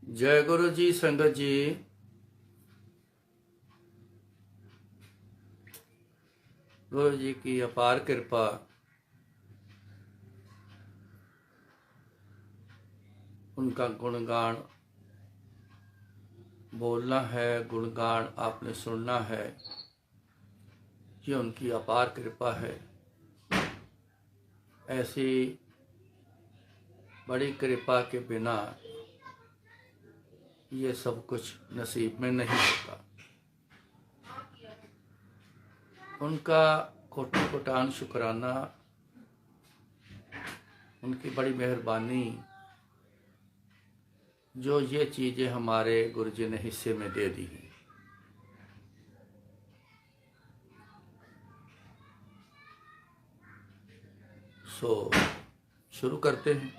जय गुरु जी। संगत जी, गुरु जी की अपार कृपा। उनका गुणगान बोलना है, गुणगान आपने सुनना है। ये उनकी अपार कृपा है। ऐसी बड़ी कृपा के बिना ये सब कुछ नसीब में नहीं होता। उनका कोटि कोटान शुक्राना, उनकी बड़ी मेहरबानी जो ये चीज़ें हमारे गुरु जी ने हिस्से में दे दी हैं। सो शुरू करते हैं।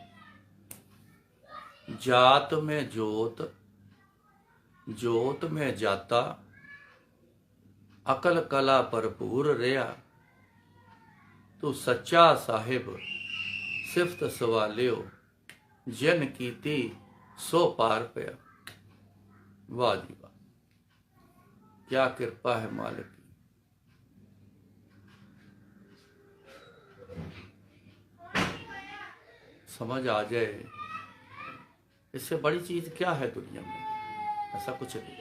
जात में जोत, जोत में जाता, अकल कला भरपूर रिया। तू सच्चा साहिब सिफत सवालियो, जन कीती सो पार पया। वाह जी वाह, क्या कृपा है मालिक की। समझ आ जाए इससे बड़ी चीज क्या है दुनिया में। ऐसा कुछ नहीं।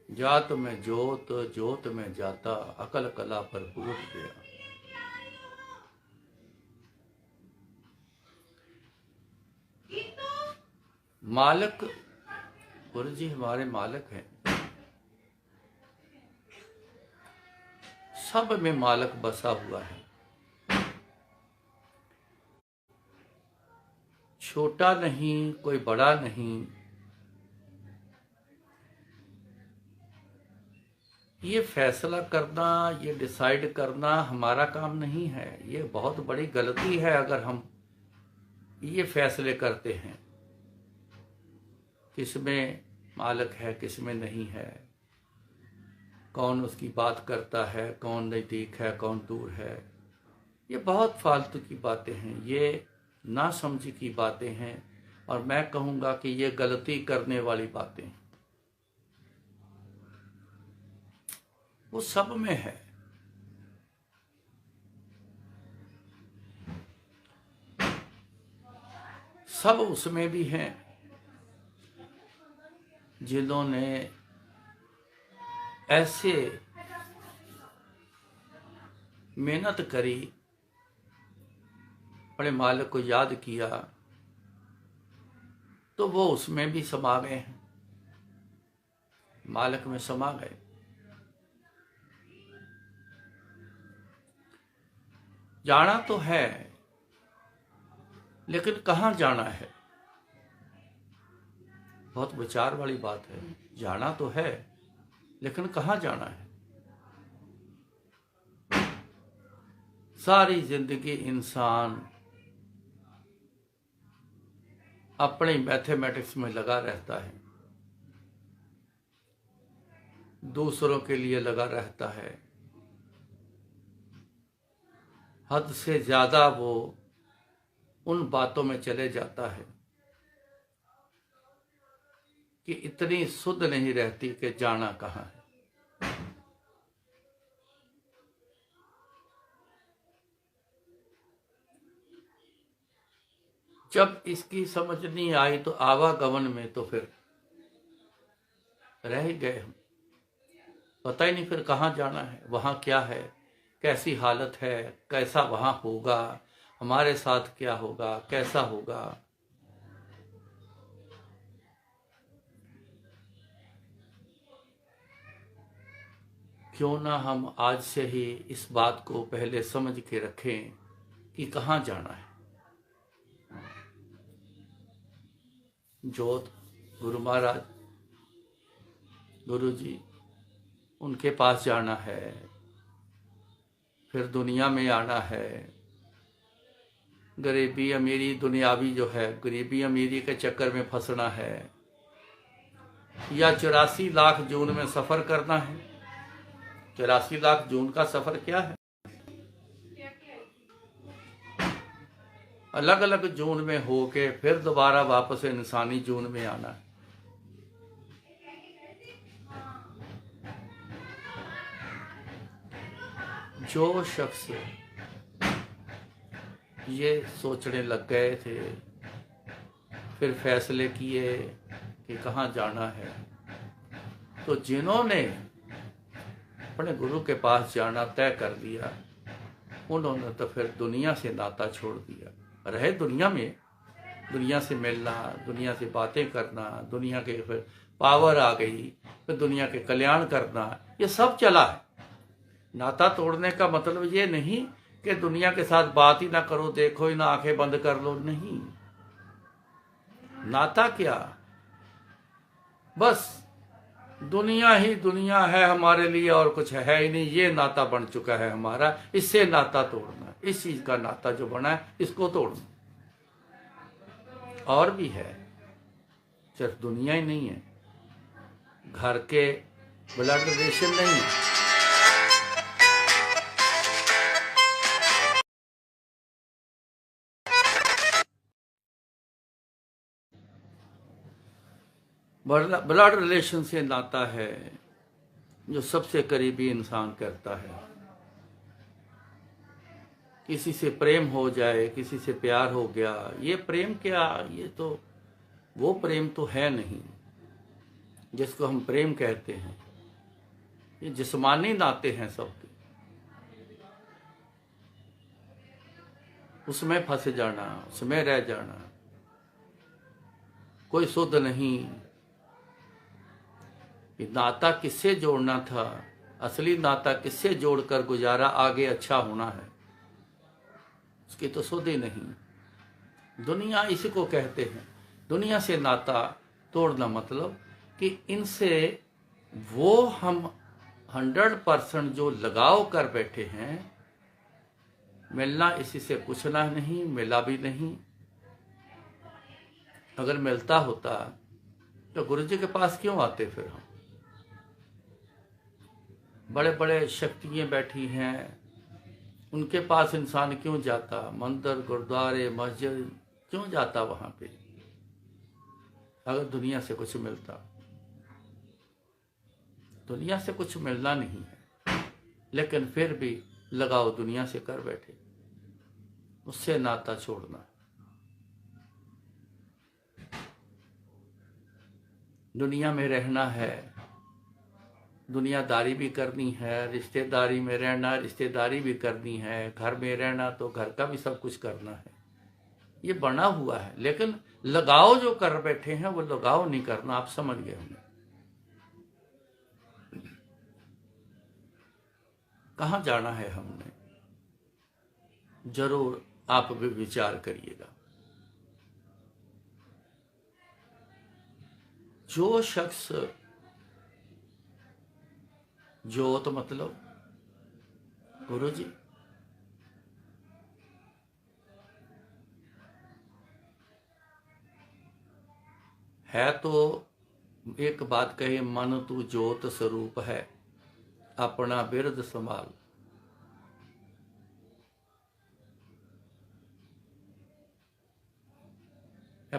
जात में जोत, जोत में जाता, अकल कला भरपूर गया। मालिक गुरु जी हमारे मालिक हैं। सब में मालिक बसा हुआ है। छोटा नहीं, कोई बड़ा नहीं। ये फैसला करना, ये डिसाइड करना हमारा काम नहीं है। ये बहुत बड़ी गलती है अगर हम ये फैसले करते हैं किसमें मालिक है, किसमें नहीं है, कौन उसकी बात करता है, कौन नज़दीक है, कौन दूर है। ये बहुत फालतू की बातें हैं, ये ना समझी की बातें हैं। और मैं कहूँगा कि ये गलती करने वाली बातें हैं। वो सब में है। सब उसमें भी हैं जिन्होंने ऐसे मेहनत करी, अपने मालिक को याद किया, तो वो उसमें भी समा गए हैं, मालिक में समा गए। जाना तो है, लेकिन कहाँ जाना है, बहुत विचार वाली बात है। जाना तो है, लेकिन कहाँ जाना है। सारी जिंदगी इंसान अपने मैथमेटिक्स में लगा रहता है, दूसरों के लिए लगा रहता है। हद से ज्यादा वो उन बातों में चले जाता है कि इतनी सुध नहीं रहती कि जाना कहाँ है। जब इसकी समझ नहीं आई तो आवागमन में तो फिर रह ही गए हम। पता ही नहीं फिर कहाँ जाना है, वहाँ क्या है, कैसी हालत है, कैसा वहाँ होगा, हमारे साथ क्या होगा, कैसा होगा। क्यों ना हम आज से ही इस बात को पहले समझ के रखें कि कहाँ जाना है। जोत गुरु महाराज, गुरु जी, उनके पास जाना है, फिर दुनिया में आना है। गरीबी अमीरी दुनियावी जो है, गरीबी अमीरी के चक्कर में फंसना है, या 84 लाख जून में सफर करना है। 84 लाख जून का सफर क्या है। अलग अलग जून में होके फिर दोबारा वापस इंसानी जून में आना है। जो शख्स ये सोचने लग गए थे, फिर फैसले किए कि कहाँ जाना है, तो जिन्होंने अपने गुरु के पास जाना तय कर दिया, उन्होंने तो फिर दुनिया से नाता छोड़ दिया। रहे दुनिया में, दुनिया से मिलना, दुनिया से बातें करना, दुनिया के फिर पावर आ गई, फिर दुनिया के कल्याण करना, ये सब चला है। नाता तोड़ने का मतलब ये नहीं कि दुनिया के साथ बात ही ना करो, देखो ही ना, आंखें बंद कर लो, नहीं। नाता क्या, बस दुनिया ही दुनिया है हमारे लिए और कुछ है ही नहीं, ये नाता बन चुका है हमारा, इससे नाता तोड़ना, इस चीज का नाता जो बना है इसको तोड़ना। और भी है, सिर्फ दुनिया ही नहीं है, घर के ब्लड रिलेशन नहीं है, ब्लड रिलेशन से नाता है जो सबसे करीबी इंसान करता है। किसी से प्रेम हो जाए, किसी से प्यार हो गया, ये प्रेम क्या, ये तो वो प्रेम तो है नहीं जिसको हम प्रेम कहते हैं। ये जिस्मानी नाते हैं सबके, उसमें फंस जाना, उसमें रह जाना, कोई शुद्ध नहीं। नाता किससे जोड़ना था, असली नाता किससे जोड़कर गुजारा आगे अच्छा होना है, उसकी तो सुध ही नहीं। दुनिया इसी को कहते हैं। दुनिया से नाता तोड़ना मतलब कि इनसे वो हम 100% जो लगाव कर बैठे हैं, मिलना इसी से पूछना नहीं, मिला भी नहीं। अगर मिलता होता तो गुरु जी के पास क्यों आते फिर हम? बड़े बड़े शक्तियाँ बैठी हैं, उनके पास इंसान क्यों जाता? मंदिर, गुरुद्वारे, मस्जिद क्यों जाता वहां पे अगर दुनिया से कुछ मिलता? दुनिया से कुछ मिलना नहीं है, लेकिन फिर भी लगाव दुनिया से कर बैठे, उससे नाता छोड़ना। दुनिया में रहना है, दुनियादारी भी करनी है, रिश्तेदारी में रहना, रिश्तेदारी भी करनी है, घर में रहना तो घर का भी सब कुछ करना है। ये बना हुआ है, लेकिन लगाव जो कर बैठे हैं वो लगाव नहीं करना। आप समझ गए होंगे कहाँ जाना है हमने, जरूर आप भी विचार करिएगा। जो शख्स जोत मतलब गुरु जी, है तो एक बात कही, मन तू जोत स्वरूप है, अपना बिरद संभाल।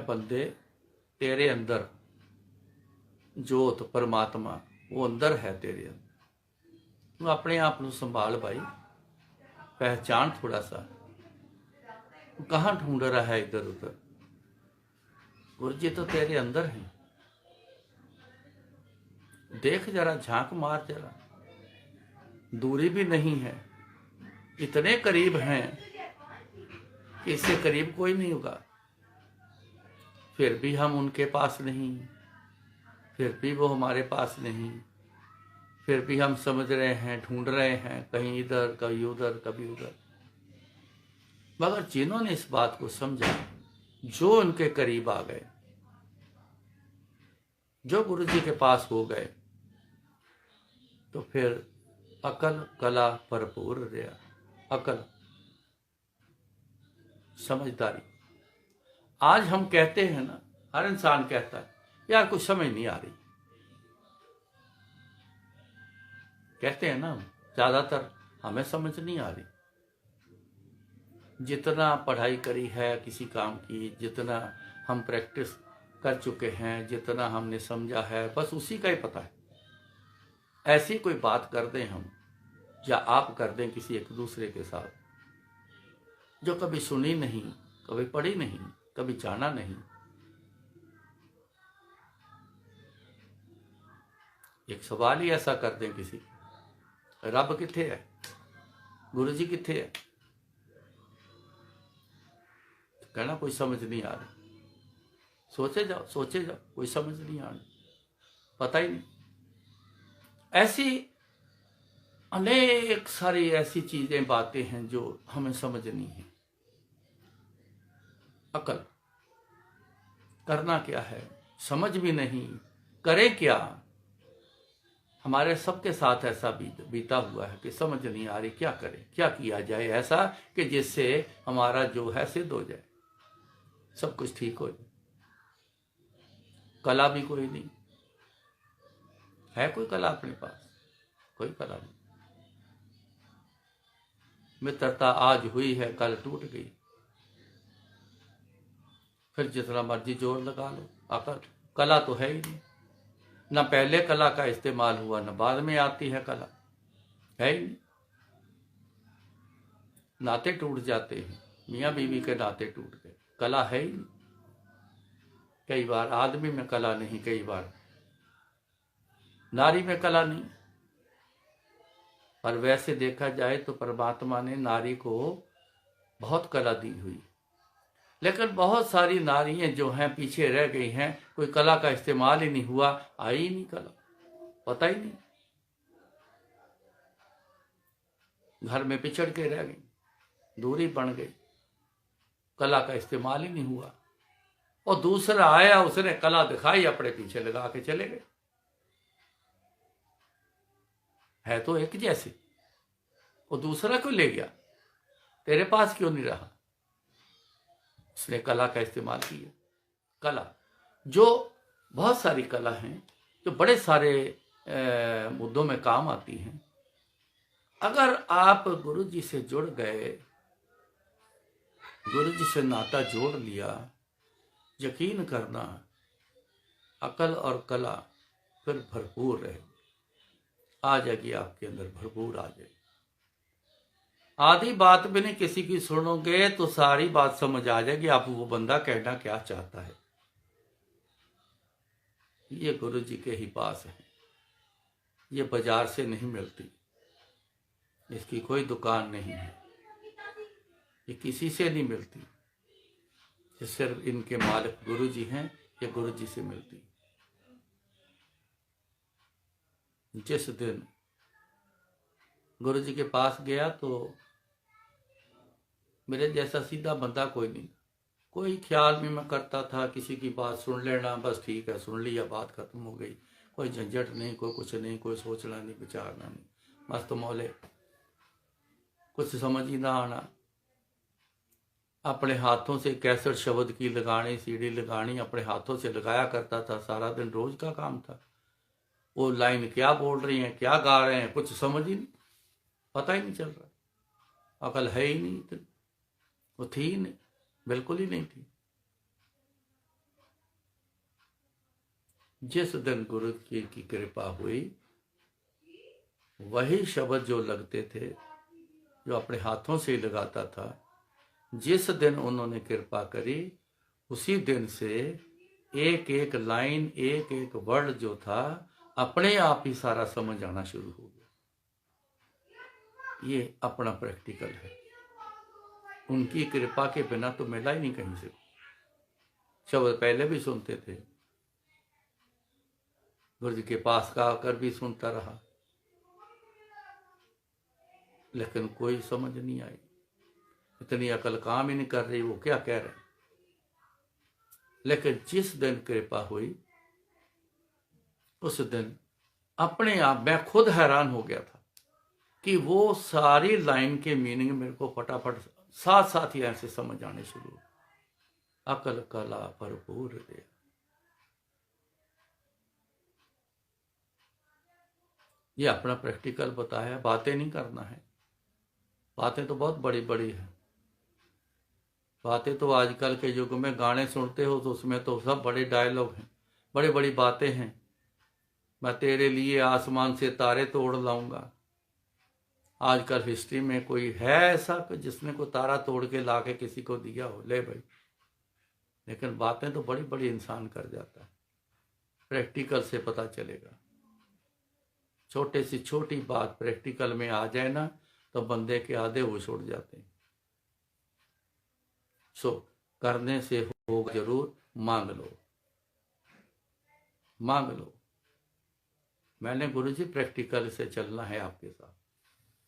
बंदे, तेरे अंदर जोत परमात्मा वो अंदर है तेरे अंदर, तू अपने आप को संभाल भाई, पहचान थोड़ा सा। कहाँ ढूंढ रहा है इधर उधर? गुरु जी तो तेरे अंदर है, देख जरा, झांक मार जरा। दूरी भी नहीं है, इतने करीब हैं कि इससे करीब कोई नहीं होगा। फिर भी हम उनके पास नहीं, फिर भी वो हमारे पास नहीं, फिर भी हम समझ रहे हैं, ढूंढ रहे हैं, कहीं इधर कभी उधर कभी उधर। मगर जिन्होंने इस बात को समझा, जो उनके करीब आ गए, जो गुरु जी के पास हो गए, तो फिर अकल कला भरपूर रहा। अकल, समझदारी। आज हम कहते हैं ना, हर इंसान कहता है यार कुछ समझ नहीं आ रही, कहते हैं ना ज्यादातर, हमें समझ नहीं आ रही। जितना पढ़ाई करी है किसी काम की, जितना हम प्रैक्टिस कर चुके हैं, जितना हमने समझा है, बस उसी का ही पता है। ऐसी कोई बात कर दें हम या आप कर दें किसी एक दूसरे के साथ, जो कभी सुनी नहीं, कभी पढ़ी नहीं, कभी जाना नहीं, एक सवाल ही ऐसा कर दें किसी, रब किथे है, गुरु जी किथे है, तो कहना कोई समझ नहीं आ रही। सोचे जाओ, सोचे जाओ, कोई समझ नहीं आ रही, पता ही नहीं। ऐसी अनेक सारी ऐसी चीजें, बातें हैं जो हमें समझनी है। अकल, करना क्या है समझ भी नहीं, करें क्या। हमारे सबके साथ ऐसा बीता हुआ है कि समझ नहीं आ रही क्या करें, क्या किया जाए ऐसा कि जिससे हमारा जो है सिद्ध हो जाए, सब कुछ ठीक हो जाए। कला भी कोई नहीं है, कोई कला अपने पास, कोई कला नहीं। मित्रता आज हुई है, कल टूट गई, फिर जितना मर्जी जोर लगा लो, अकल कला तो है ही नहीं। ना पहले कला का इस्तेमाल हुआ, ना बाद में आती है कला, है ही नहीं। नाते टूट जाते हैं, मियाँ बीवी के नाते टूट गए, कला है ही नहीं। कई बार आदमी में कला नहीं, कई बार नारी में कला नहीं। पर वैसे देखा जाए तो परमात्मा ने नारी को बहुत कला दी हुई, लेकिन बहुत सारी नारियां जो हैं पीछे रह गई हैं, कोई कला का इस्तेमाल ही नहीं हुआ, आई ही नहीं कला, पता ही नहीं, घर में पिछड़ के रह गई, दूरी बन गई, कला का इस्तेमाल ही नहीं हुआ। और दूसरा आया, उसने कला दिखाई, अपने पीछे लगा के चले गए। है तो एक जैसे, वो दूसरा क्यों ले गया, तेरे पास क्यों नहीं रहा। उसने कला का इस्तेमाल किया। कला जो बहुत सारी कला हैं जो बड़े सारे मुद्दों में काम आती हैं। अगर आप गुरु जी से जुड़ गए, गुरु जी से नाता जोड़ लिया, यकीन करना अकल और कला फिर भरपूर रहे, आ जाएगी आपके अंदर, भरपूर आ जाएगी। आधी बात भी नहीं किसी की सुनोगे तो सारी बात समझ आ जाएगी, आप वो बंदा कहना क्या चाहता है। ये गुरु जी के ही पास है, ये बाजार से नहीं मिलती, इसकी कोई दुकान नहीं है, ये किसी से नहीं मिलती, ये सिर्फ इनके मालिक गुरु जी हैं, ये गुरु जी से मिलती। जिस दिन गुरु जी के पास गया तो मेरे जैसा सीधा बंदा कोई नहीं, कोई ख्याल भी मैं करता था, किसी की बात सुन लेना, बस ठीक है सुन लिया, बात खत्म हो गई, कोई झंझट नहीं, कोई कुछ नहीं, कोई सोचना नहीं, विचारना नहीं, मस्त मौले, कुछ समझ ही ना आना। अपने हाथों से कैसेट शब्द की लगानी, सीडी लगानी, अपने हाथों से लगाया करता था, सारा दिन रोज का काम था। वो लाइन क्या बोल रही हैं, क्या गा रहे हैं, कुछ समझ ही नहीं, पता ही नहीं चल रहा, अकल है ही नहीं इतनी, वो थी ही नहीं, बिल्कुल ही नहीं थी। जिस दिन गुरु की कृपा हुई, वही शब्द जो लगते थे, जो अपने हाथों से ही लगाता था, जिस दिन उन्होंने कृपा करी, उसी दिन से एक एक लाइन, एक एक वर्ड जो था, अपने आप ही सारा समझ आना शुरू हो गया। ये अपना प्रैक्टिकल है, उनकी कृपा के बिना तो मिला ही नहीं कहीं से। शब्द पहले भी सुनते थे, गुरु जी के पास का आकर भी सुनता रहा, लेकिन कोई समझ नहीं आई, इतनी अकल काम ही नहीं कर रही, वो क्या कह रहे। लेकिन जिस दिन कृपा हुई, उस दिन अपने आप मैं खुद हैरान हो गया था कि वो सारी लाइन के मीनिंग मेरे को फटाफट साथ साथ ही ऐसे समझ आने शुरू हो। अकल कला भरपूर दे, ये अपना प्रैक्टिकल बताया, बातें नहीं करना है, बातें तो बहुत बड़ी बड़ी है, बातें तो आजकल के युग में गाने सुनते हो तो उसमें तो सब बड़े डायलॉग हैं, बड़ी बड़ी बातें हैं। मैं तेरे लिए आसमान से तारे तोड़ लाऊंगा। आजकल हिस्ट्री में कोई है ऐसा कि जिसने को तारा तोड़ के लाके किसी को दिया हो? ले भाई। लेकिन बातें तो बड़ी बड़ी इंसान कर जाता है। प्रैक्टिकल से पता चलेगा। छोटे से छोटी बात प्रैक्टिकल में आ जाए ना तो बंदे के आधे होश उड़ जाते हैं। सो करने से होगा जरूर, मांग लो, मांग लो। मैंने गुरुजी प्रैक्टिकल से चलना है आपके साथ,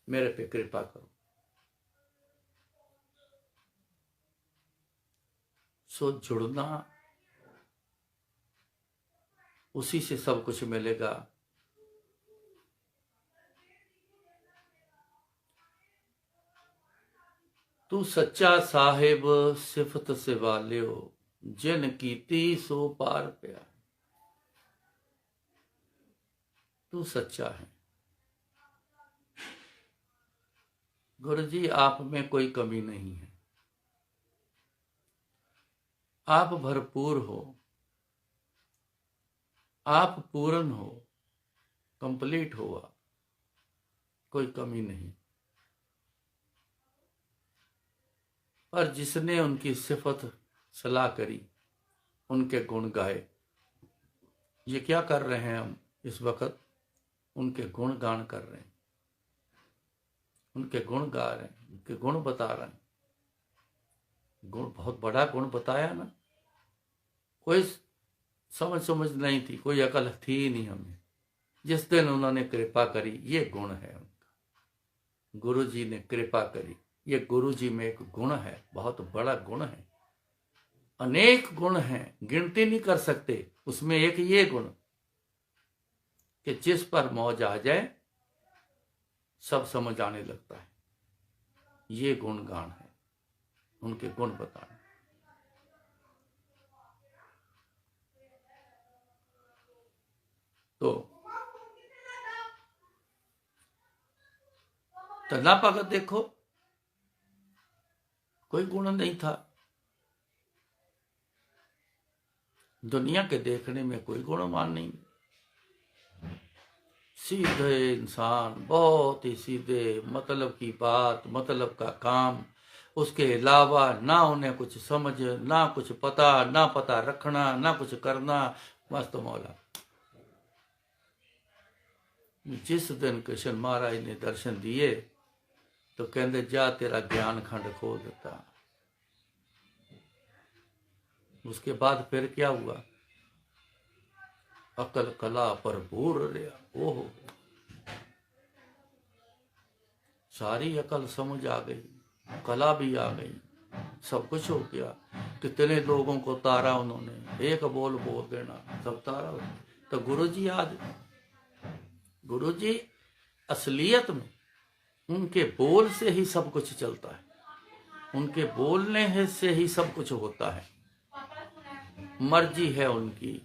मेरे पे कृपा करो। सो जुड़ना, उसी से सब कुछ मिलेगा। तू सच्चा साहिब सिफत से वालियो, जिन कीती सो पार पिया। तू सच्चा है। गुरुजी आप में कोई कमी नहीं है, आप भरपूर हो, आप पूर्ण हो, कंप्लीट हो, आप कोई कमी नहीं। पर जिसने उनकी सिफत सलाह करी, उनके गुण गाए। ये क्या कर रहे हैं हम इस वक्त? उनके गुण गान कर रहे हैं, उनके गुण गा रहे हैं, उनके गुण बता रहे हैं। गुण बहुत बड़ा गुण बताया ना। कोई समझ नहीं थी, कोई अकल थी ही नहीं हमें। जिस दिन उन्होंने कृपा करी, ये गुण है उनका। गुरु जी ने कृपा करी, ये गुरु जी में एक गुण है, बहुत बड़ा गुण है। अनेक गुण हैं, गिनती नहीं कर सकते। उसमें एक ये गुण कि जिस पर मौज आ जाए सब समझ आने लगता है। ये गुणगान है, उनके गुण बताने। तो तना भगत देखो, कोई गुण नहीं था। दुनिया के देखने में कोई गुणवान नहीं, सीधे इंसान, बहुत ही सीधे, मतलब की बात, मतलब का काम। उसके अलावा ना उन्हें कुछ समझ, ना कुछ पता, ना पता रखना, ना कुछ करना। मस्त मौला। जिस दिन कृष्ण महाराज ने दर्शन दिए तो कहते जा तेरा ज्ञान खंड खो देता। उसके बाद फिर क्या हुआ? अकल कला भरपूर रहा। ओहो, सारी अकल समझ आ गई, कला भी आ गई, सब कुछ हो गया। कितने लोगों को तारा उन्होंने, एक बोल बोल देना सब तारा। तो गुरुजी आज, गुरुजी असलियत में उनके बोल से ही सब कुछ चलता है, उनके बोलने से ही सब कुछ होता है। मर्जी है उनकी।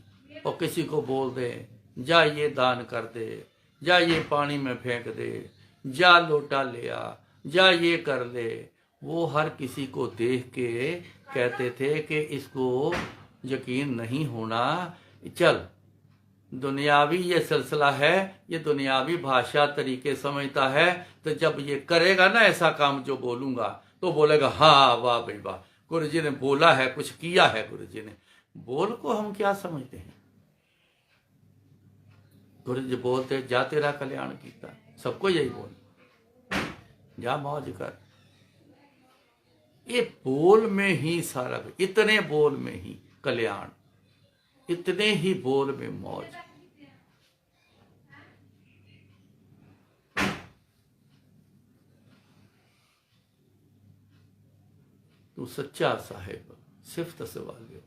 और किसी को बोल दे जा ये दान कर दे, जा ये पानी में फेंक दे, जा लोटा ले आ, जा ये कर ले। वो हर किसी को देख के कहते थे कि इसको यकीन नहीं होना, चल दुनियावी ये सिलसिला है, ये दुनियावी भाषा तरीके समझता है। तो जब ये करेगा ना ऐसा काम जो बोलूंगा, तो बोलेगा हाँ वाह भाई वाह, गुरुजी ने बोला है, कुछ किया है गुरुजी ने। बोल को हम क्या समझते हैं? गुरुजी बोलते जा तेरा कल्याण कीता, सबको यही बोल, जा मौज कर। ये बोल में ही सारा, इतने बोल में ही कल्याण, इतने ही बोल में मौज। तू सच्चा साहिब सिफ्त से वाले,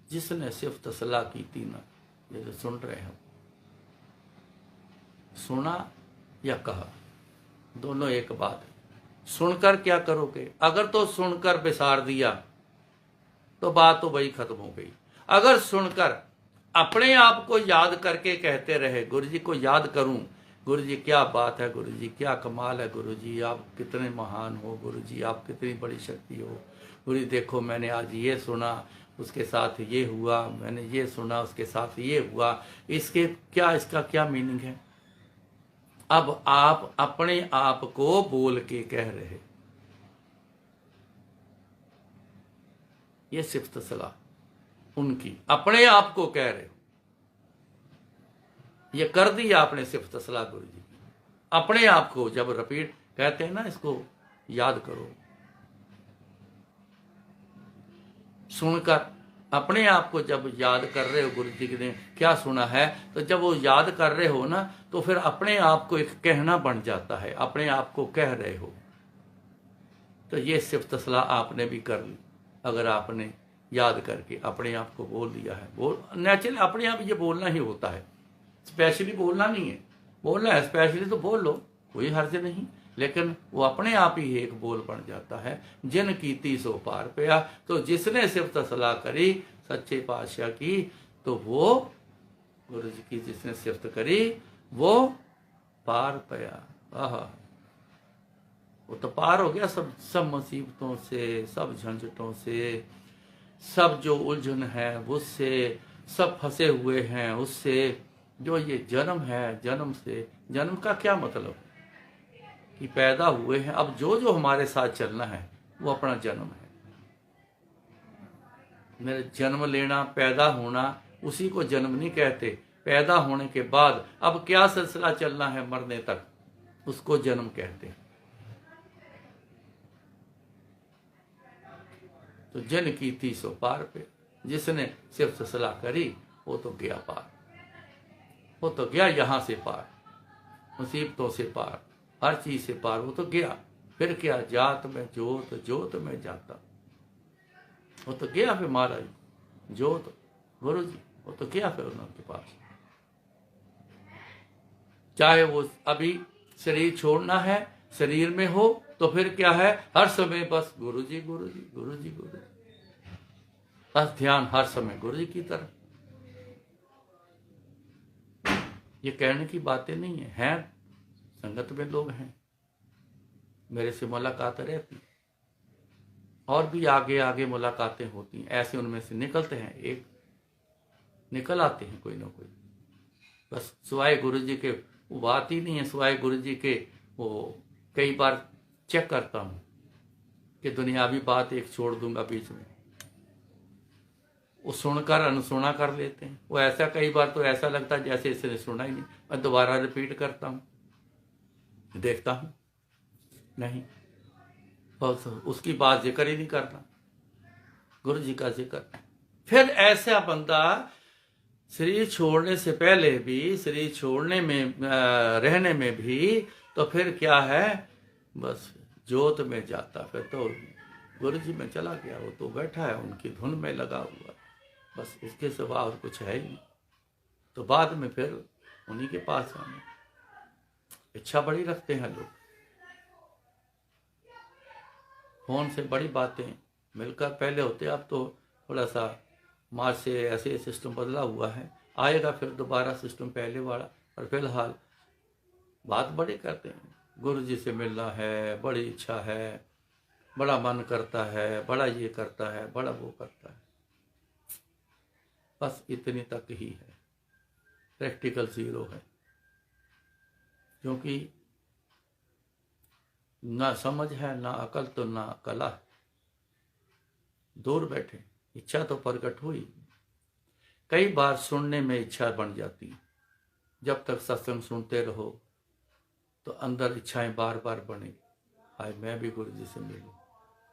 जिसने सिफ्त सलाह की थी ना, ये जो सुन रहे हो, सुना या कहा, दोनों एक बात है। सुनकर क्या करोगे? अगर तो सुनकर बिसार दिया तो बात तो वही खत्म हो गई। अगर सुनकर अपने आप को याद करके कहते रहे, गुरुजी को याद करूं, गुरुजी क्या बात है, गुरुजी क्या कमाल है, गुरुजी आप कितने महान हो, गुरुजी आप कितनी बड़ी शक्ति हो, गुरु जी देखो मैंने आज ये सुना, उसके साथ ये हुआ, मैंने ये सुना, उसके साथ ये हुआ, इसका क्या मीनिंग है? अब आप अपने आप को बोल के कह रहे, ये सिफ्त सलाह उनकी, अपने आप को कह रहे हो, ये कर दिया आपने सिफ्त सलाह गुरु जी की। अपने आप को जब रिपीट कहते हैं ना, इसको याद करो, सुनकर अपने आप को जब याद कर रहे हो गुरु जी ने क्या सुना है, तो जब वो याद कर रहे हो ना, तो फिर अपने आप को एक कहना बन जाता है, अपने आप को कह रहे हो। तो ये सिफ्त सलाह आपने भी कर ली, अगर आपने याद करके अपने आप को बोल दिया है। बोल नेचुरली अपने आप ये बोलना ही होता है, स्पेशली बोलना नहीं है। बोलना है स्पेशली तो बोल लो, कोई हर्ज नहीं, लेकिन वो अपने आप ही एक बोल बन जाता है। जिन कीती सो पार पया, तो जिसने सिफ्त सलाह करी सच्चे पातशाह की, तो वो गुरु जी की जिसने सिफ्त करी वो पार पया। आह, वो तो पार हो गया सब मुसीबतों से, सब झंझटों से, सब जो उलझन है उससे, सब फंसे हुए हैं उससे। जो ये जन्म है, जन्म से, जन्म का क्या मतलब कि पैदा हुए हैं, अब जो जो हमारे साथ चलना है वो अपना जन्म है। मेरे जन्म लेना, पैदा होना, उसी को जन्म नहीं कहते। पैदा होने के बाद अब क्या सिलसिला चलना है मरने तक, उसको जन्म कहते हैं। तो जिन कीती सो पार पे, जिसने सिर्फ सलाह करी वो तो गया पार, वो तो गया यहां से पार, मुसीबतों से पार, हर चीज से पार, वो तो गया। फिर क्या जात में जोत, जोत में जाता, वो तो गया फिर महाराज जोत गुरु जी, वो तो गया फिर उनके पास। चाहे वो अभी शरीर छोड़ना है, शरीर में हो, तो फिर क्या है, हर समय बस गुरु जी गुरु जी गुरु जी गुरु जी, बस ध्यान हर समय गुरु जी की तरफ। ये कहने की बातें नहीं है, हैं संगत में लोग हैं, मेरे से मुलाकात रहती, और भी आगे आगे मुलाकातें होती हैं, ऐसे उनमें से निकलते हैं, एक निकल आते हैं कोई ना कोई। बस सिवाय गुरु जी के वो बात ही नहीं है, सिवाय गुरु जी के वो कई बार चेक करता हूं कि दुनियावी बात एक छोड़ दूंगा बीच में, वो सुनकर अनसुना कर लेते हैं। वो ऐसा कई बार तो ऐसा लगता है जैसे इसने सुना ही नहीं, मैं दोबारा रिपीट करता हूं, देखता हूं नहीं, बस उसकी बात जिक्र ही नहीं करना, गुरु जी का जिक्र। फिर ऐसा बंदा शरीर छोड़ने से पहले भी, शरीर छोड़ने में रहने में भी, तो फिर क्या है, बस जोत में जाता, फिर तो गुरु जी में चला गया, वो तो बैठा है उनकी धुन में लगा हुआ, बस उसके सिवा और कुछ है ही नहीं। तो बाद में फिर उन्हीं के पास आना, इच्छा बड़ी रखते हैं लोग, फोन से बड़ी बातें मिलकर पहले होते, अब तो थोड़ा सा मार्च से ऐसे सिस्टम बदला हुआ है, आएगा फिर दोबारा सिस्टम पहले वाला। और फिलहाल बात बड़ी करते हैं, गुरु जी से मिलना है, बड़ी इच्छा है, बड़ा मन करता है, बड़ा ये करता है, बड़ा वो करता है, बस इतनी तक ही है, प्रैक्टिकल जीरो है। क्योंकि ना समझ है, ना अकल, तो ना कला है। दूर बैठे, इच्छा तो प्रकट हुई, कई बार सुनने में इच्छा बन जाती है। जब तक सत्संग सुनते रहो तो अंदर इच्छाएं बार बार बनेगी, हाय मैं भी गुरु जी से मिलूं,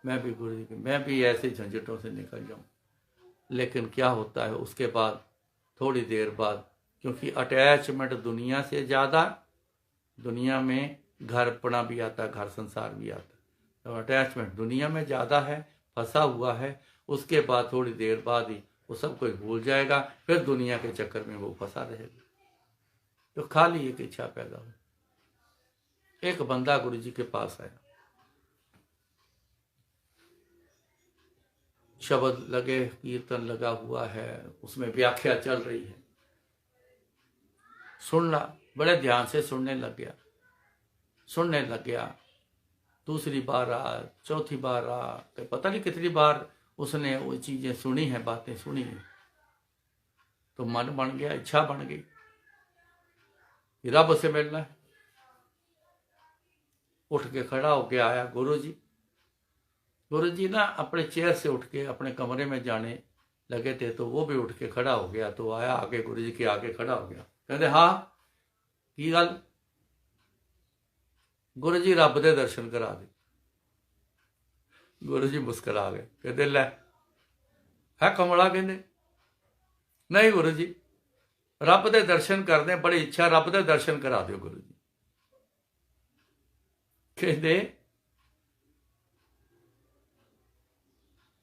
मैं भी गुरु जी के, मैं भी ऐसे झंझटों से निकल जाऊं। लेकिन क्या होता है उसके बाद, थोड़ी देर बाद, क्योंकि अटैचमेंट दुनिया से ज़्यादा, दुनिया में घरपना भी आता है, घर संसार भी आता है, तो अटैचमेंट दुनिया में ज़्यादा है, फंसा हुआ है। उसके बाद थोड़ी देर बाद ही वो सब कुछ भूल जाएगा, फिर दुनिया के चक्कर में वो फंसा रहेगा। तो खाली एक इच्छा पैदा हुई। एक बंदा गुरु जी के पास आया, शब्द लगे, कीर्तन लगा हुआ है, उसमें व्याख्या चल रही है, सुनना, बड़े ध्यान से सुनने लग गया। दूसरी बार आ, चौथी बार आ, पता नहीं कितनी बार उसने वो चीज़ें सुनी हैं, बातें सुनी हैं, तो मन बन गया, इच्छा बन गई कि रब से मिलना है। उठ के खड़ा होके आया गुरु जी ना अपने चेयर से उठ के अपने कमरे में जाने लगे थे, तो वो भी उठ के खड़ा हो गया। तो आया आगे, गुरु जी के आगे खड़ा हो गया, कहते हाँ की गल? गुरु जी रब दे दर्शन करा दे। गुरु जी मुस्करा गए, कहते लै है कमला, कहते नहीं गुरु जी रब दे दर्शन करने बड़ी इच्छा, रब दे दर्शन करा दो गुरु जी। कहते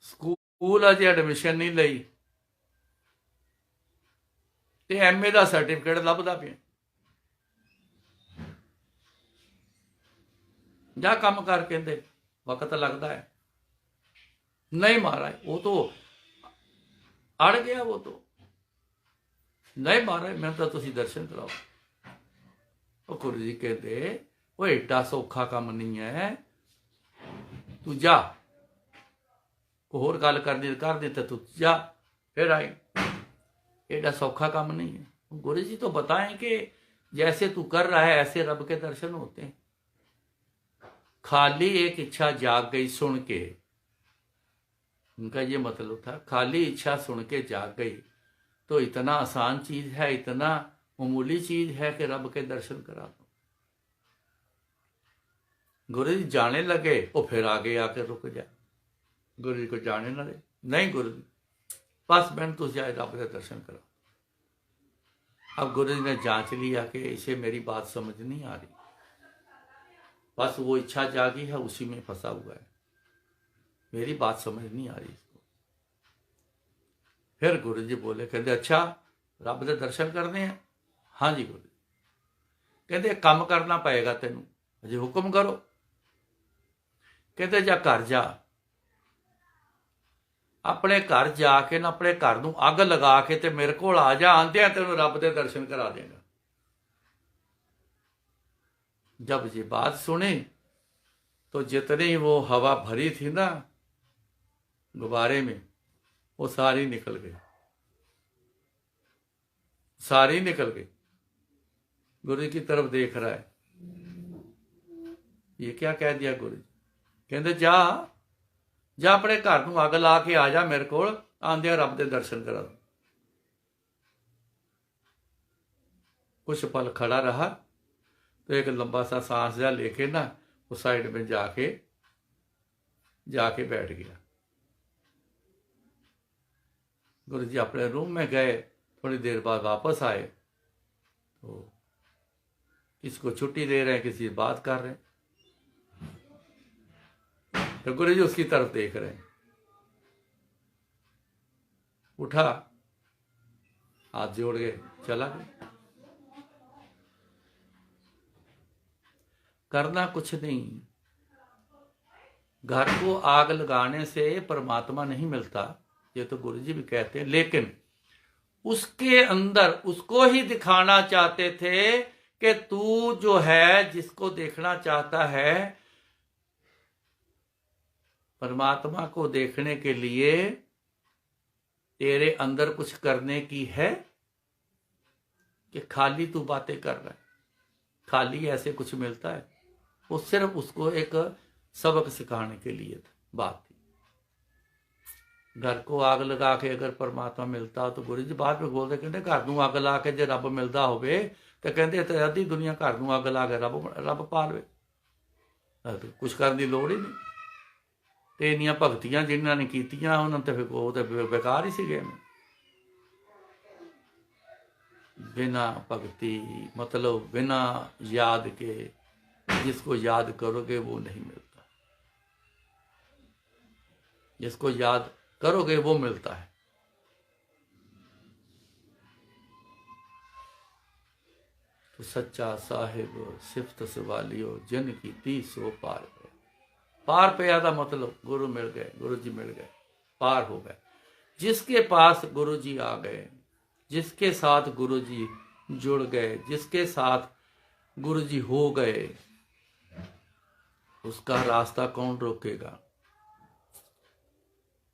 स्कूल अजे एडमिशन नहीं लई ते MA का सर्टिफिकेट लभदा पिया, जा काम कर, कहते वक्त लगता है। नहीं महाराज वो तो अड़ गया, वो तो नहीं महाराज मैं तो तुसी दर्शन कराओ। वो गुरु जी कहते वो एडा सौखा काम नहीं है, तू जा, कोई होर गल कर दी तो तू जा फिर आई, एडा सौखा काम नहीं है। गुरु जी तो बताएं कि जैसे तू कर रहा है ऐसे रब के दर्शन होते हैं। खाली एक इच्छा जाग गई सुन के, उनका ये मतलब था, खाली इच्छा सुन के जाग गई तो इतना आसान चीज है, इतना मामूली चीज है कि रब के दर्शन करा दो। गुरु जी जाने लगे, वो फिर आगे आके रुक जाए, गुरु जी को जाने ना दे। नहीं गुरु जी बस मैंने तो जाए रब के दर्शन करा। अब गुरु जी ने जांच लिया कि इसे मेरी बात समझ नहीं आ रही, बस वो इच्छा जागी है, उसी में फंसा हुआ है, मेरी बात समझ नहीं आ रही इसको। फिर गुरु जी बोले, कहते अच्छा रब दे दर्शन करने हैं? हाँ जी गुरु जी। कहते काम करना पएगा तेनू, अजे हुक्म करो। कहते जा घर जा, अपने घर जाके ना अपने घर नूं अग लगा के ते मेरे कोल आ जा, आंदियां तेनू रब दे दर्शन करा देगा। जब ये बात सुनी तो जितनी वो हवा भरी थी ना गुब्बारे में, वो सारी निकल गई, सारी निकल गई। गुरु जी की तरफ देख रहा है, ये क्या कह दिया गुरु जी? कहते जा जा अपने घर नूं अग ला के आ जा मेरे को, आंदिया रब दे दर्शन करा दो। कुछ पल खड़ा रहा तो एक लंबा सा सांस जा लेके ना उस साइड में जाके बैठ गया। गुरु जी अपने रूम में गए, थोड़ी देर बाद वापस आए तो किसी को छुट्टी दे रहे हैं, किसी से बात कर रहे हैं, तो गुरु जी उसकी तरफ देख रहे हैं। उठा, हाथ जोड़ के चला गया। करना कुछ नहीं, घर को आग लगाने से परमात्मा नहीं मिलता, ये तो गुरु जी भी कहते हैं, लेकिन उसके अंदर उसको ही दिखाना चाहते थे कि तू जो है जिसको देखना चाहता है, परमात्मा को देखने के लिए तेरे अंदर कुछ करने की है कि खाली तू बातें कर रहा है? खाली ऐसे कुछ मिलता है? वो सिर्फ उसको एक सबक सिखाने के लिए बात थी। घर को आग लगा के अगर परमात्मा मिलता तो गुरु जी बाद में बोलते, कहते घर नूं अग ला के जे रब मिलता होवे तो कहते अद्धी दुनिया घर नूं अग ला के रब पा लवे, कुछ करने की लोड़ ही नहीं। तो इन्नियां भगतियां जिन्हां ने कीतियां उन्हां ते फिर वो तो बेकार ही सीगे। बिना भगती मतलब बिना याद के, जिसको याद करोगे वो नहीं मिलता, जिसको याद करोगे वो मिलता है। तो सच्चा साहिब सिफत सवालियो जिन की ती सो पार पे। पार पे का मतलब गुरु मिल गए, गुरु जी मिल गए, पार हो गए। जिसके पास गुरु जी आ गए, जिसके साथ गुरु जी जुड़ गए, जिसके साथ गुरु जी हो गए, उसका रास्ता कौन रोकेगा?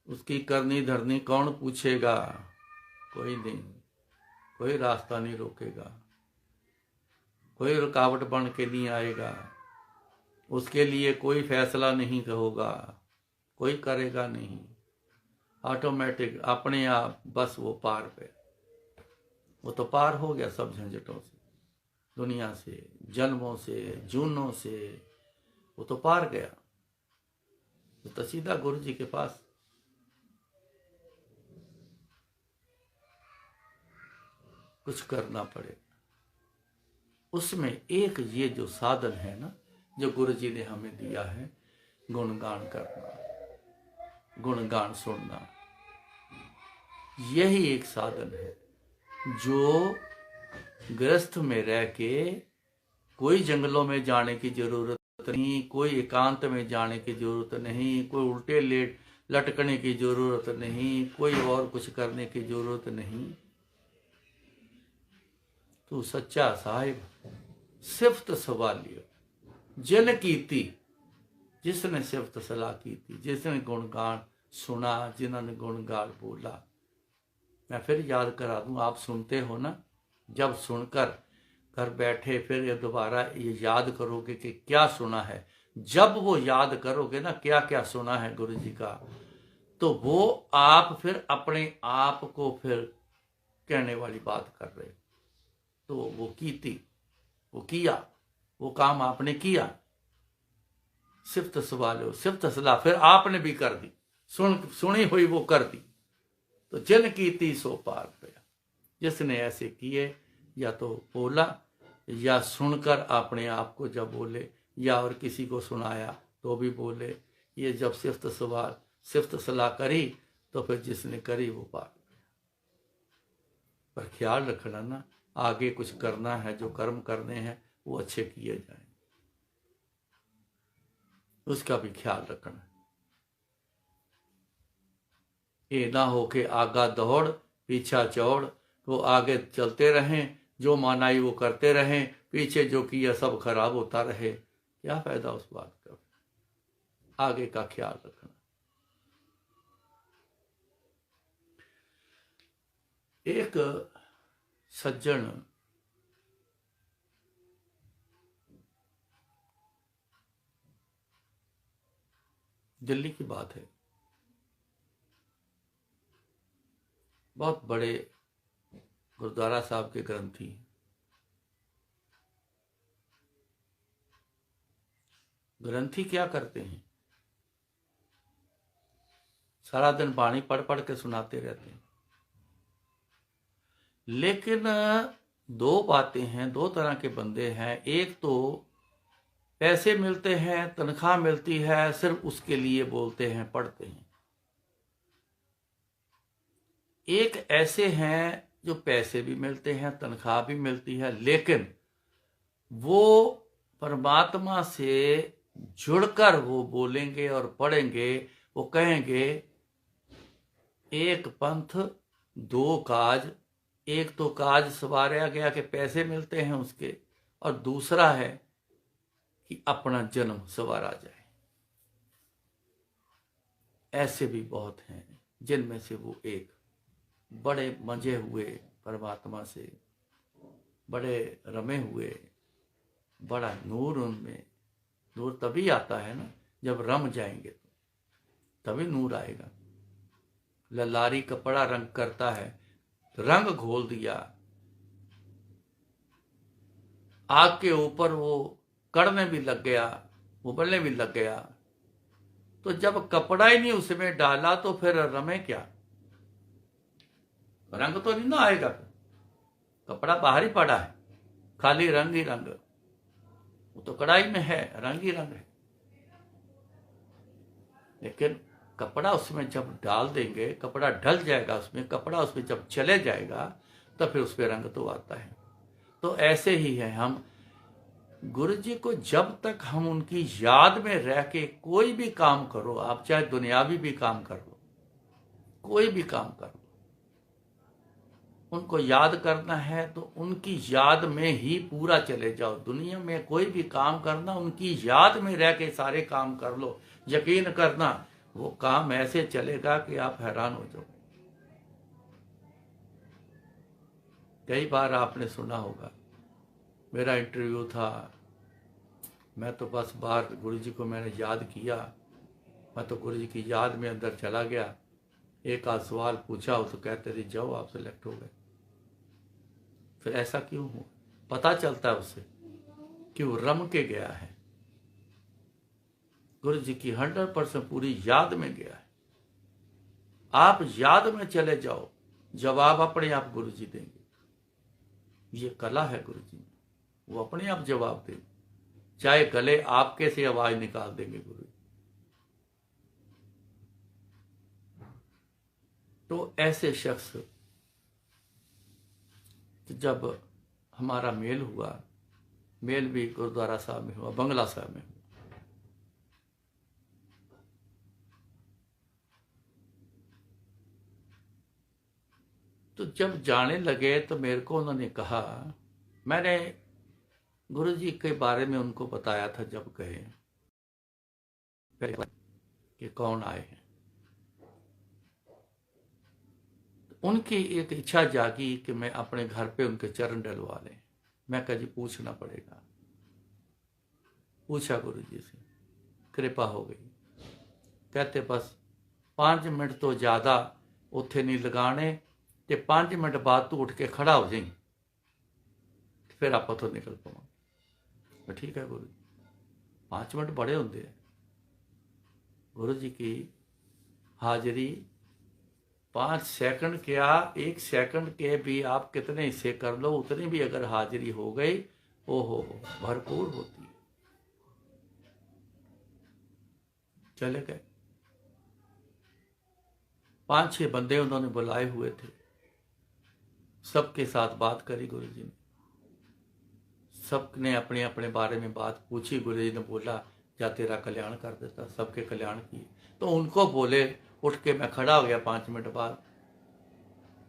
उसकी करनी धरनी कौन पूछेगा? कोई नहीं, कोई रास्ता नहीं रोकेगा, कोई रुकावट बन के नहीं आएगा, उसके लिए कोई फैसला नहीं होगा, कोई करेगा नहीं, ऑटोमेटिक अपने आप बस वो पार पे, वो तो पार हो गया सब झंझटों से, दुनिया से, जन्मों से, जूनों से, वो तो पार गया। तो सीधा गुरु जी के पास। कुछ करना पड़े उसमें। एक ये जो साधन है ना, जो गुरु जी ने हमें दिया है, गुणगान करना, गुणगान सुनना, यही एक साधन है जो गृहस्थ में रह के कोई जंगलों में जाने की जरूरत नहीं, कोई एकांत में जाने की जरूरत नहीं, कोई उल्टे लेट लटकने की जरूरत नहीं, कोई और कुछ करने की जरूरत नहीं। तू सच्चा साहिब सिफ्त सवालियो जिन कीती, जिसने सिफ्त सलाह की थी, जिसने गुणगान सुना, जिन्होंने गुणगान बोला। मैं फिर याद करा दूं, आप सुनते हो ना, जब सुनकर घर बैठे फिर ये दोबारा ये याद करोगे कि क्या सुना है। जब वो याद करोगे ना क्या क्या सुना है गुरु जी का, तो वो आप फिर अपने आप को फिर कहने वाली बात कर रहे हो। तो वो कीती, वो किया, वो काम आपने किया, सिफ्त सवालो सिफ्त सलाह फिर आपने भी कर दी, सुनी हुई वो कर दी। तो जिन कीती सो पार गया, जिसने ऐसे किए, या तो बोला या सुनकर अपने आप को जब बोले, या और किसी को सुनाया तो भी बोले, ये जब सिफ्त सवाल सिफ्त सलाह करी तो फिर जिसने करी वो पार गया। पर ख्याल रखना ना, आगे कुछ करना है, जो कर्म करने हैं वो अच्छे किए जाएं, उसका भी ख्याल रखना। ये ना हो के आगा दौड़ पीछा चौड़, तो आगे चलते रहें, जो मानाई वो करते रहें, पीछे जो किया सब खराब होता रहे, क्या फायदा उस बात का। आगे का ख्याल रखना। एक सज्जन दिल्ली की बात है, बहुत बड़े गुरुद्वारा साहब के ग्रंथी, ग्रंथी क्या करते हैं, सारा दिन बाणी पढ़ पढ़ के सुनाते रहते हैं। लेकिन दो बातें हैं, दो तरह के बंदे हैं। एक तो पैसे मिलते हैं, तनख्वाह मिलती है, सिर्फ उसके लिए बोलते हैं, पढ़ते हैं। एक ऐसे हैं जो पैसे भी मिलते हैं, तनख्वाह भी मिलती है, लेकिन वो परमात्मा से जुड़कर वो बोलेंगे और पढ़ेंगे। वो कहेंगे एक पंथ दो काज, एक तो काज सवारा गया कि पैसे मिलते हैं उसके, और दूसरा है कि अपना जन्म सवारा जाए। ऐसे भी बहुत हैं, जिनमें से वो एक बड़े मजे हुए परमात्मा से, बड़े रमे हुए, बड़ा नूर उनमें। नूर तभी आता है ना जब रम जाएंगे, तो तभी नूर आएगा। ललारी कपड़ा रंग करता है, रंग घोल दिया, आग के ऊपर वो कड़ने भी लग गया, उबलने भी लग गया, तो जब कपड़ा ही नहीं उसमें डाला तो फिर रमे क्या, रंग तो नहीं ना आएगा। कपड़ा बाहर ही पड़ा है, खाली रंग ही रंग, वो तो कढ़ाई में है, रंग ही रंग है। लेकिन कपड़ा उसमें जब डाल देंगे, कपड़ा ढल जाएगा उसमें, कपड़ा उसमें जब चले जाएगा तो फिर उस पर रंग तो आता है। तो ऐसे ही है, हम गुरु जी को जब तक हम उनकी याद में रह के कोई भी काम करो, आप चाहे दुनियावी भी काम कर लो, कोई भी काम कर लो, उनको याद करना है तो उनकी याद में ही पूरा चले जाओ। दुनिया में कोई भी काम करना उनकी याद में रह के सारे काम कर लो, यकीन करना वो काम ऐसे चलेगा कि आप हैरान हो जाओ। कई बार आपने सुना होगा, मेरा इंटरव्यू था, मैं तो बस बाहर गुरुजी को मैंने याद किया, मैं तो गुरुजी की याद में अंदर चला गया, एक आध सवाल पूछा हो तो कहते थे जाओ आप सेलेक्ट हो गए। फिर ऐसा क्यों हुआ? पता चलता है उससे कि वो रम के गया है, गुरुजी की 100% पूरी याद में गया है। आप याद में चले जाओ, जवाब अपने आप गुरुजी देंगे। ये कला है गुरुजी में, वो अपने आप जवाब देंगे, चाहे गले आपके से आवाज निकाल देंगे गुरु। तो ऐसे शख्स जब हमारा मेल हुआ, मेल भी गुरुद्वारा साहब में हुआ, बंगला साहब में हुआ, तो जब जाने लगे तो मेरे को उन्होंने कहा, मैंने गुरुजी के बारे में उनको बताया था जब कहे कि कौन आए हैं, उनकी एक इच्छा जागी कि मैं अपने घर पे उनके चरण डलवा लें। मैं कहा जी पूछना पड़ेगा। पूछा गुरुजी से, कृपा हो गई। कहते बस 5 मिनट तो ज़्यादा उत्थे नहीं लगाने, ते 5 मिनट बाद तू उठ के खड़ा हो जाए, फिर आप तो निकल पाओ। ठीक है गुरु जी, 5 मिनट बड़े होंगे हैं। गुरु जी की हाजिरी 5 सेकंड क्या, 1 सेकंड के भी आप कितने हिस्से कर लो, उतनी भी अगर हाजिरी हो गई, ओहो भरपूर होती है। चले गए, 5-6 बंदे उन्होंने बुलाए हुए थे, सबके साथ बात करी गुरु जी ने, सबने अपने अपने बारे में बात पूछी। गुरु जी ने बोला जा तेरा कल्याण कर देता, सबके कल्याण किए। तो उनको बोले, उठ के मैं खड़ा हो गया 5 मिनट बाद।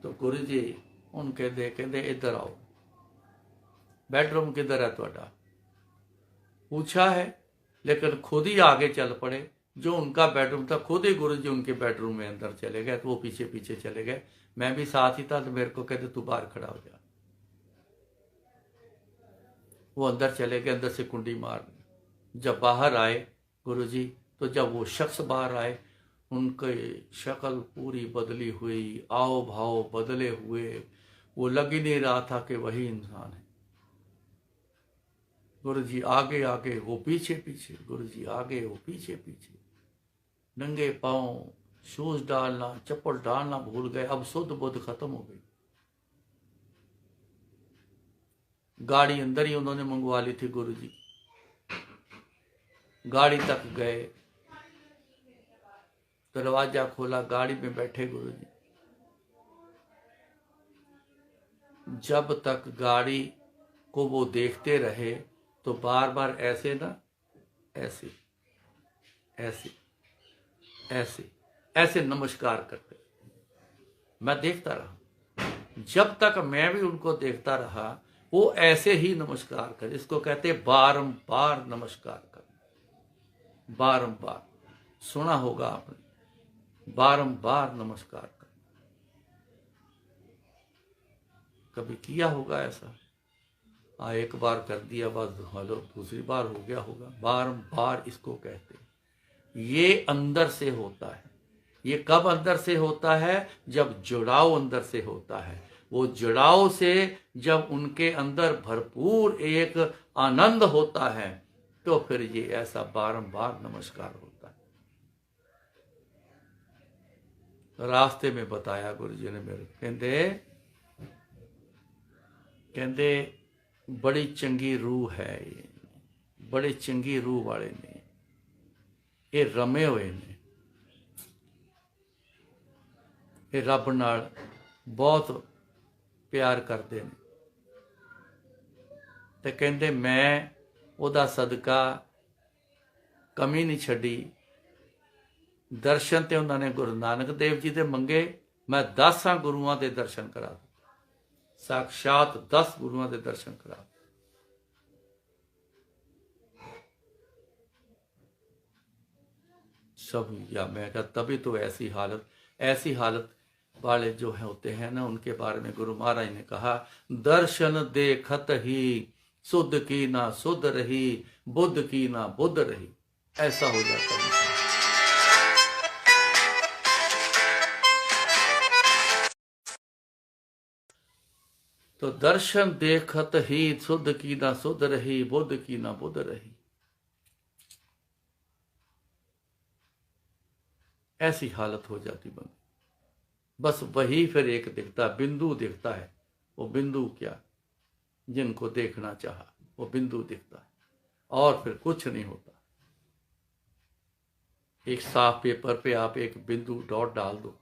तो गुरु जी उनके दे कहते इधर आओ, बेडरूम किधर है ਤੁਹਾਡਾ? पूछा है, लेकिन खुद ही आगे चल पड़े। जो उनका बेडरूम था, खुद ही गुरु जी उनके बेडरूम में अंदर चले गए, तो वो पीछे पीछे चले गए। मैं भी साथ ही था, तो मेरे को कहते तू बाहर खड़ा हो जा। वो अंदर चले गए, अंदर से कुंडी मार। जब बाहर आए गुरु जी, तो जब वो शख्स बाहर आए, उनकी शक्ल पूरी बदली हुई, आओ भाव बदले हुए, वो लग ही नहीं रहा था कि वही इंसान है। गुरु जी आगे आगे, वो पीछे पीछे, गुरु जी आगे, वो पीछे पीछे, नंगे पांव, शूज डालना, चप्पल डालना भूल गए। अब शुद्ध बुद्ध खत्म हो गई। गाड़ी अंदर ही उन्होंने मंगवा ली थी गुरु जी। गाड़ी तक गए, दरवाजा खोला, गाड़ी में बैठे गुरु जी। जब तक गाड़ी को वो देखते रहे, तो बार बार ऐसे ना, ऐसे ऐसे ऐसे ऐसे नमस्कार करते। मैं देखता रहा, जब तक मैं भी उनको देखता रहा, वो ऐसे ही नमस्कार कर। इसको कहते बारंबार नमस्कार कर। बारंबार सुना होगा आपने, बारंबार नमस्कार कर। कभी किया होगा ऐसा? हाँ, एक बार कर दिया बस, हेलो, दूसरी बार हो गया होगा। बारंबार इसको कहते हैं। ये अंदर से होता है। ये कब अंदर से होता है? जब जुड़ाव अंदर से होता है। वो जुड़ाव से जब उनके अंदर भरपूर एक आनंद होता है, तो फिर ये ऐसा बारंबार नमस्कार होता है। रास्ते में बताया गुरु जी ने मेरे, कहते बड़ी चंगी रूह है ये, बड़े चंगी रूह वाले ने, ये रमे हुए ने, ये रब नाल बहुत प्यार करते हैं। तो कहते मैं ਉਹਦਾ सदका कमी नहीं छड़ी। दर्शन तो उन्होंने गुरु नानक देव जी के मंगे, मैं 10 गुरुआं के दर्शन करा। साक्षात 10 गुरुओं के दर्शन करा। सब या मैं क्या, तभी तो ऐसी हालत वाले जो है होते हैं ना, उनके बारे में गुरु महाराज ने कहा, दर्शन देखत ही शुद्ध की ना शुद्ध रही, बुद्ध की ना बुद्ध रही। ऐसा हो जाता है। तो दर्शन देखत ही शुद्ध की ना शुद्ध रही, बुद्ध की ना बुद्ध रही। ऐसी हालत हो जाती बंदी। बस वही फिर एक दिखता, बिंदु दिखता है। वो बिंदु क्या, जिनको देखना चाहा वो बिंदु दिखता है, और फिर कुछ नहीं होता। एक साफ पेपर पे आप एक बिंदु डॉट डाल दो,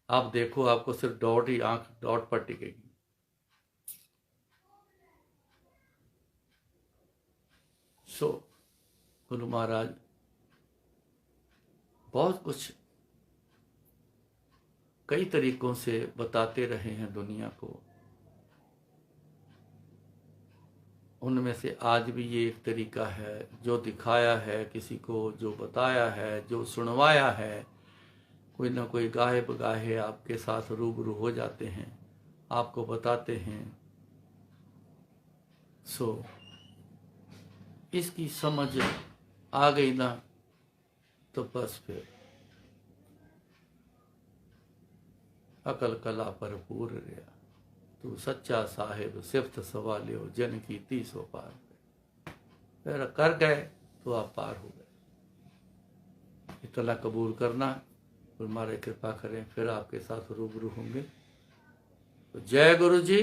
आप देखो, आपको सिर्फ डॉट ही, आंख डॉट पर टिकेगी। सो गुरु महाराज बहुत कुछ कई तरीकों से बताते रहे हैं दुनिया को। उनमें से आज भी ये एक तरीका है जो दिखाया है किसी को, जो बताया है, जो सुनवाया है। कोई ना कोई गाहे बगाहे आपके साथ रूबरू हो जाते हैं, आपको बताते हैं। सो इसकी समझ आ गई ना, तो बस फिर अकल कला भरपूर रहा। तू सच्चा साहिब सिफ्त सवालियो, जन की 30 पार। फिर कर गए तो आप पार हो गए। इतना कबूल करना, और हमारे कृपा करें, फिर आपके साथ रूबरू होंगे। तो जय गुरु जी।